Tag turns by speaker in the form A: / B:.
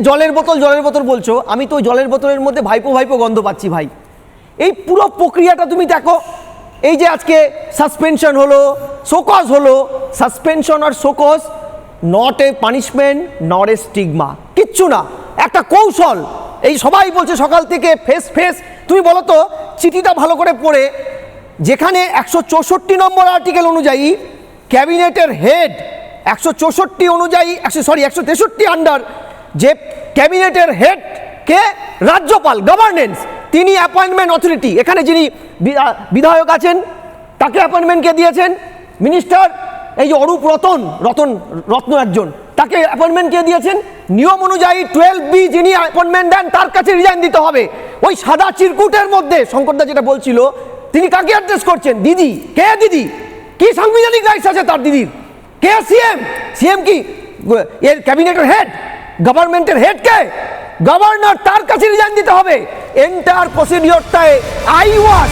A: জলের বোতল বলছো, আমি তো ওই জলের বোতলের মধ্যে ভাইপো ভাইপো গন্ধ পাচ্ছি ভাই। এই পুরো প্রক্রিয়াটা তুমি দেখো, এই যে আজকে সাসপেনশন হলো, শোকজ হলো, সাসপেনশন আর show cause not a punishment not a stigma, কিচ্ছু না, একটা কৌশল। এই সবাই বলছে সকাল থেকে ফেস। তুমি বলো তো চিঠিটা ভালো করে পড়ে, যেখানে 164 নম্বর আর্টিকেল অনুযায়ী ক্যাবিনেটের হেড 164 অনুযায়ী 163 আন্ডার যে ক্যাবিনেটের হেড কে রাজ্যপাল, গভর্নেন্স, তিনি অ্যাপয়েন্টমেন্ট অথরিটি। এখানে যিনি বিধায়ক আছেন তাকে অ্যাপয়েন্টমেন্ট কে দিয়েছেন? মিনিস্টার। এই যে অরূপ রত্ন একজন, তাকে অ্যাপয়েন্টমেন্ট কে দিয়েছেন? নিয়ম অনুযায়ী 12B যিনি অ্যাপয়েন্টমেন্ট দেন তার কাছে রিজাইন দিতে হবে। ওই সাদা চিরকুটের মধ্যে শঙ্করদা যেটা বলছিল, তিনি কাকে অ্যাড্রেস করছেন? দিদি। কে দিদি? কি সাংবিধানিক রাইটস আছে তার দিদির? কে সিএম? সিএম কি এর ক্যাবিনেটের হেড? গভর্নমেন্টের হেড কে? গভর্নর, তার কাছে রিজাইন দিতে হবে। Enter প্রসিডিওরটায় I wash